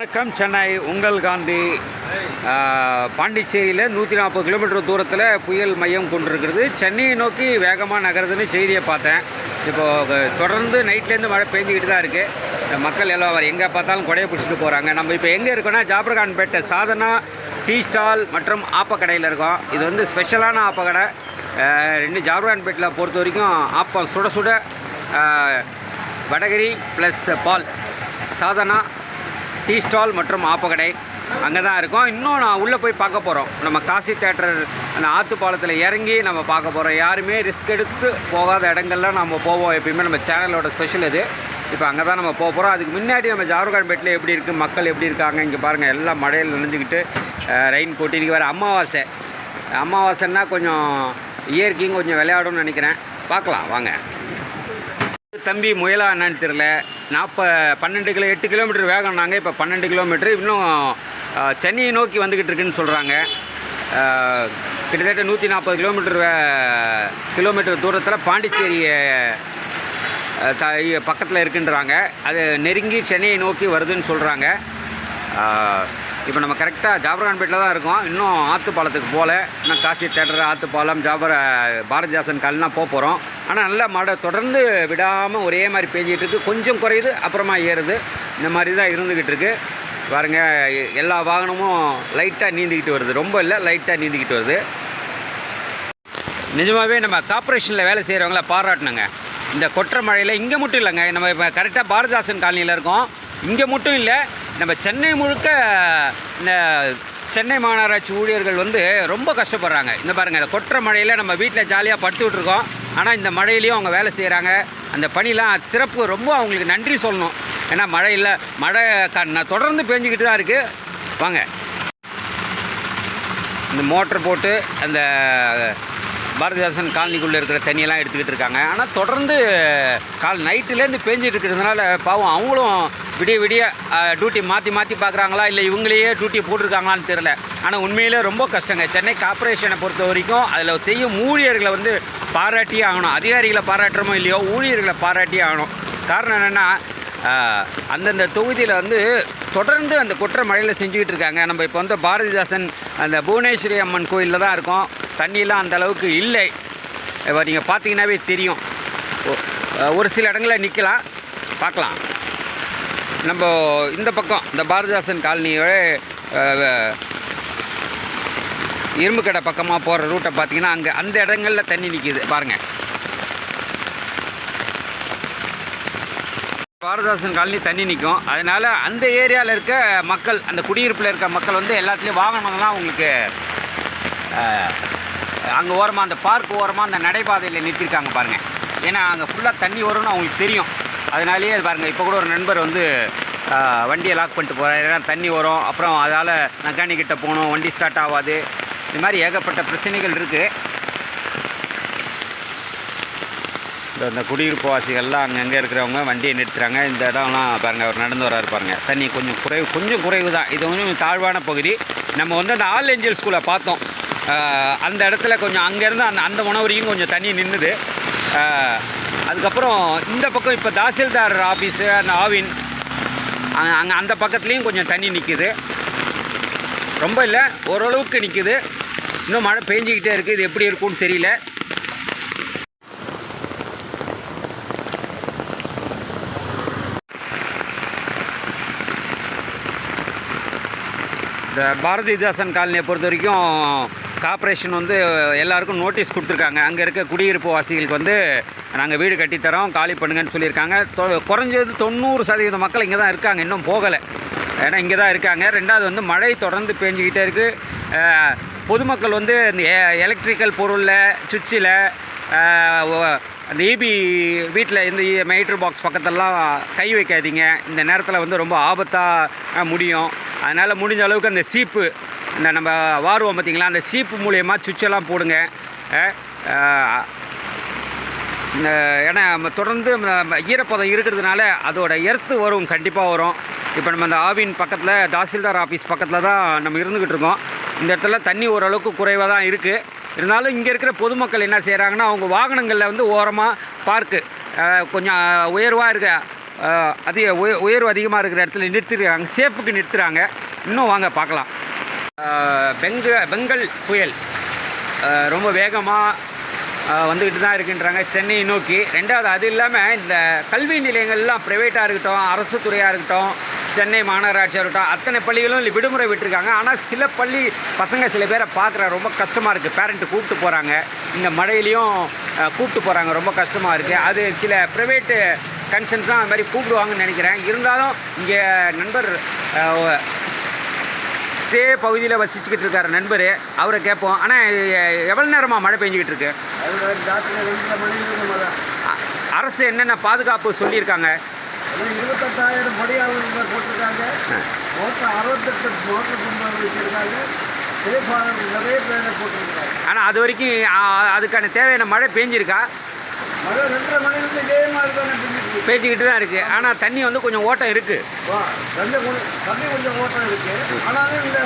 வணக்கம். சென்னை உங்கள் காந்தி பாண்டிச்சேரியில் 140 கிலோமீட்டர் தூரத்தில் புயல் மையம் கொண்டிருக்கிறது. சென்னையை நோக்கி வேகமாக நகருதுன்னு செய்தியை பார்த்தேன். இப்போது தொடர்ந்து நைட்லேருந்து மழை பெஞ்சிக்கிட்டு தான் இருக்குது. மக்கள் எல்லாம் எங்கே பார்த்தாலும் கொடையை பிடிச்சிட்டு போகிறாங்க. நம்ம இப்போ எங்கே இருக்கோன்னா ஜாபர்கான்பேட்டை சாதனா டீ ஸ்டால் மற்றும் ஆப்பக்கடையில் இருக்கோம். இது வந்து ஸ்பெஷலான ஆப்பக்கடை. ரெண்டு ஜாபர்கான்பேட்டில் பொறுத்த வரைக்கும் ஆப்பம் சுட சுட வடகரி ப்ளஸ் பால். சாதனா டீ ஸ்டால் மற்றும் ஆப்பக்கடை அங்கே தான் இருக்கோம். இன்னும் நான் உள்ளே போய் பார்க்க போகிறோம். நம்ம காசி தேட்டர் அந்த ஆற்று பாலத்தில் இறங்கி நம்ம பார்க்க போகிறோம். யாருமே ரிஸ்க் எடுத்து போகாத இடங்கள்லாம் நம்ம போவோம். எப்பயுமே நம்ம சேனலோட ஸ்பெஷல் இது. இப்போ அங்கே தான் நம்ம போக போகிறோம். அதுக்கு முன்னாடி நம்ம ஜாபர்கான்பேட்டில் எப்படி இருக்குது, மக்கள் எப்படி இருக்காங்க இங்கே பாருங்கள். எல்லாம் மழையில் நனைஞ்சிக்கிட்டு ரெயின் கோட். இன்றைக்கி வேறு அமாவாசைன்னா கொஞ்சம் இயற்கையும் கொஞ்சம் விளையாடும்னு நினைக்கிறேன். பார்க்கலாம் வாங்க. தம்பி முயலா என்னன்னு தெரியல. 8 கிலோமீட்டர் வேகம். நாங்கள் இப்போ 12 கிலோமீட்டர் இன்னும் சென்னையை நோக்கி வந்துக்கிட்டு இருக்குன்னு சொல்கிறாங்க. கிட்டத்தட்ட 140 கிலோமீட்டர் தூரத்தில் பாண்டிச்சேரி பக்கத்தில் இருக்குன்றாங்க. அது நெருங்கி சென்னையை நோக்கி வருதுன்னு சொல்கிறாங்க. இப்போ நம்ம கரெக்டாக ஜாபர்கான்பேட்டில் தான் இருக்கோம். இன்னும் ஆற்று பாலத்துக்கு போகல. இன்னும் காசி தேட்டர், ஆற்று பாலம், பாரதிதாசன் கால்லாம் போகிறோம். ஆனால் நல்லா மழை தொடர்ந்து விடாமல் ஒரே மாதிரி பேஞ்சிகிட்டு இருக்குது. கொஞ்சம் குறையுது, அப்புறமா ஏறுது. இந்த மாதிரி தான் இருந்துக்கிட்டு இருக்குது. பாருங்கள், எல்லா வாகனமும் லைட்டாக நீந்திக்கிட்டு வருது. ரொம்ப இல்லை, லைட்டாக நீந்திக்கிட்டு வருது. நிஜமாகவே நம்ம கார்ப்பரேஷனில் வேலை செய்கிறவங்கள பாராட்டணுங்க. இந்த கொற்ற மழையில் இங்கே மட்டும் இல்லைங்க. நம்ம இப்போ கரெக்டாக பாரதிதாசன் காலனியில் இருக்கோம். இங்கே மட்டும் இல்லை, நம்ம சென்னை முழுக்க இந்த சென்னை மாநகராட்சி ஊழியர்கள் வந்து ரொம்ப கஷ்டப்படுறாங்க. இந்த பாருங்கள், இந்த கொற்ற மழையில் நம்ம வீட்டில் ஜாலியாக படுத்துக்கிட்டு இருக்கோம். ஆனால் இந்த மழையிலையும் அவங்க வேலை செய்கிறாங்க. அந்த பணிலாம் சிறப்பு. ரொம்ப அவங்களுக்கு நன்றி சொல்லணும். ஏன்னா மழை தொடர்ந்து பேஞ்சிக்கிட்டு தான் இருக்குது. வாங்க, இந்த மோட்டர் போட்டு அந்த பாரதிதாசன் காலனிக்குள்ளே இருக்கிற தண்ணியெல்லாம் எடுத்துக்கிட்டு இருக்காங்க. ஆனால் தொடர்ந்து நைட்டுலேருந்து பேஞ்சிட்டு இருக்கிறதுனால பாவம் அவங்களும் விடிய டியூட்டி மாற்றி பார்க்குறாங்களா, இல்லை இவங்களையே டியூட்டி போட்டிருக்காங்களான்னு தெரில. ஆனால் உண்மையிலே ரொம்ப கஷ்டங்க. சென்னை கார்ப்பரேஷனை பொறுத்த வரைக்கும் அதில் செய்யும் ஊழியர்களை வந்து பாராட்டியே ஆகணும். அதிகாரிகளை பாராட்டுறமோ இல்லையோ, ஊழியர்களை பாராட்டியே ஆகணும். காரணம் என்னென்னா, அந்தந்த தொகுதியில் வந்து தொடர்ந்து அந்த குற்ற மழையில் செஞ்சுக்கிட்டு இருக்காங்க. நம்ம இப்போ வந்து பாரதிதாசன் அந்த புவனேஸ்வரி அம்மன் கோயிலில் தான் இருக்கோம். தண்ணியெலாம் அந்த அளவுக்கு இல்லை. இப்போ நீங்கள் பார்த்தீங்கன்னாவே தெரியும். ஒரு சில இடங்களில் நிற்கலாம், பார்க்கலாம். நம்ம இந்த பக்கம் இந்த பாரதிதாசன் காலனியோட இரும்பு கடை பக்கமாக போகிற ரூட்டை பார்த்தீங்கன்னா அங்கே அந்த இடங்களில் தண்ணி நிற்கிது பாருங்கள். பாரதிதாசன் காலனி தண்ணி நிற்கும். அதனால் அந்த ஏரியாவில் இருக்க மக்கள், அந்த குடியிருப்பில் இருக்க மக்கள் வந்து எல்லாத்துலேயும் வாகனங்கள்லாம் உங்களுக்கு அங்கே ஓரமாக அந்த பார்க் ஓரமாக அந்த நடைபாதையில் நிறுத்திருக்காங்க பாருங்கள். ஏன்னா அங்கே ஃபுல்லாக தண்ணி வரும்னு அவங்களுக்கு தெரியும். அதனாலேயே பாருங்கள், இப்போ கூட ஒரு நண்பர் வந்து வண்டியை லாக் பண்ணிட்டு போகிறார். ஏன்னா தண்ணி வரும், அப்புறம் அதால் மெக்கானிக்கிட்ட போகணும், வண்டி ஸ்டார்ட் ஆகாது. இது மாதிரி ஏகப்பட்ட பிரச்சனைகள் இருக்குது. இந்த குடியிருப்பு வாசிகள்லாம் அங்கங்கே இருக்கிறவங்க வண்டியை நிறுத்துகிறாங்க. இந்த இடம்லாம் பாருங்கள், அவர் நடந்து வராரு பாருங்கள். தண்ணி கொஞ்சம் குறைவு தான். இது கொஞ்சம் தாழ்வான பகுதி. நம்ம வந்து அந்த ஆல் ஏஞ்சல் ஸ்கூலை பார்த்தோம். அந்த இடத்துல கொஞ்சம் அங்கேருந்து அந்த உணவரையும் கொஞ்சம் தண்ணி நின்றுது. அதுக்கப்புறம் இந்த பக்கம் இப்போ தாசில்தார் ஆஃபீஸு, அந்த ஆவின் அங்கே அந்த பக்கத்துலேயும் கொஞ்சம் தண்ணி நிற்கிது. ரொம்ப இல்லை, ஓரளவுக்கு நிற்கிது. இன்னும் மழை பெஞ்சிக்கிட்டே இருக்குது. இது எப்படி இருக்கும்னு தெரியல. இந்த பாரதிதாசன் காலனியை பொறுத்த வரைக்கும் கார்ப்பரேஷன் வந்து எல்லாருக்கும் நோட்டீஸ் கொடுத்துருக்காங்க. அங்கே இருக்க குடியிருப்பு வாசிகளுக்கு வந்து நாங்கள் வீடு கட்டித்தரோம், காலி பண்ணுங்கன்னு சொல்லியிருக்காங்க. குறைஞ்சது 90% மக்கள் இங்கே தான் இருக்காங்க, இன்னும் போகலை. ஏன்னா இங்கே தான் இருக்காங்க. ரெண்டாவது வந்து மழை தொடர்ந்து பேஞ்சிக்கிட்டே இருக்குது. பொதுமக்கள் வந்து இந்த எலக்ட்ரிக்கல் பொருளில், சுவிட்சில், அந்த ஈபி வீட்டில் இந்த மீட்டர் பாக்ஸ் பக்கத்தெல்லாம் கை வைக்காதீங்க. இந்த நேரத்தில் வந்து ரொம்ப ஆபத்தாக முடியும். அதனால் முடிஞ்ச அளவுக்கு அந்த சீப்பு, இந்த நம்ம வாருவோம் பார்த்திங்களா, அந்த சீப்பு மூலயமா சுவிட்செல்லாம் போடுங்க. இந்த ஏன்னா நம்ம தொடர்ந்து ஈரப்பதம் இருக்கிறதுனால அதோட எர்த்து வரும், கண்டிப்பாக வரும். இப்போ நம்ம அந்த ஆவின் பக்கத்தில் தாசில்தார் ஆஃபீஸ் பக்கத்தில் தான் நம்ம இருந்துக்கிட்டு இருக்கோம். இந்த இடத்துல தண்ணி ஓரளவுக்கு குறைவாக தான் இருக்குது. இருந்தாலும் இங்கே இருக்கிற பொதுமக்கள் என்ன செய்கிறாங்கன்னா, அவங்க வாகனங்களில் வந்து ஓரமாக பார்க்கு கொஞ்சம் உயர்வாக இருக்க உயர்வு அதிகமாக இருக்கிற இடத்துல நிறுத்திருக்காங்க, சேஃபுக்கு நிறுத்துகிறாங்க. இன்னும் வாங்க பார்க்கலாம். பெங்கல் புயல் ரொம்ப வேகமாக வந்துக்கிட்டு தான் இருக்குன்றாங்க சென்னையை நோக்கி. ரெண்டாவது அது இல்லாமல் இந்த கல்வி நிலையங்கள்லாம் ப்ரைவேட்டாக இருக்கட்டும், அரசு துறையாக இருக்கட்டும், சென்னை மாநகராட்சியாக இருக்கட்டும், அத்தனை பள்ளிகளும் விடுமுறை விட்டுருக்காங்க. ஆனால் சில பள்ளி பசங்க சில பேரை பார்க்குற ரொம்ப கஷ்டமாக இருக்குது. பேரண்ட்டு கூப்பிட்டு போகிறாங்க, இந்த மழையிலையும் கூப்பிட்டு போகிறாங்க, ரொம்ப கஷ்டமாக இருக்குது. அது சில ப்ரைவேட்டு கன்சர்ன்ஸ் தான் அது மாதிரி கூப்பிடுவாங்கன்னு நினைக்கிறேன். இருந்தாலும் இங்கே நண்பர் இதே பகுதியில் வசிச்சுக்கிட்டு இருக்கார் நண்பர், அவரை கேட்போம். ஆனால் எவ்வளோ நேரமாக மழை பெஞ்சிக்கிட்டு இருக்கு? அரசு என்னென்ன பாதுகாப்பு சொல்லியிருக்காங்க? 28,000 பணியாளர்கள் போட்டிருக்காங்க. மொத்தம் 68 மோட்டர் பம்புகள் வச்சுருக்காங்க. நிறைய பேரை போட்டிருக்காங்க. ஆனால் அது வரைக்கும் அதுக்கான தேவையான மழை பெஞ்சிருக்கா? மழை 2:30 மணிலேருந்து இதே மாதிரி தானே பேஞ்சிக்கிட்டு தான் இருக்குது. ஆனால் தண்ணி வந்து கொஞ்சம் ஓட்டம் இருக்குது. தண்ணி கொஞ்சம் ஓட்டம் இருக்குது. ஆனாலும் இந்த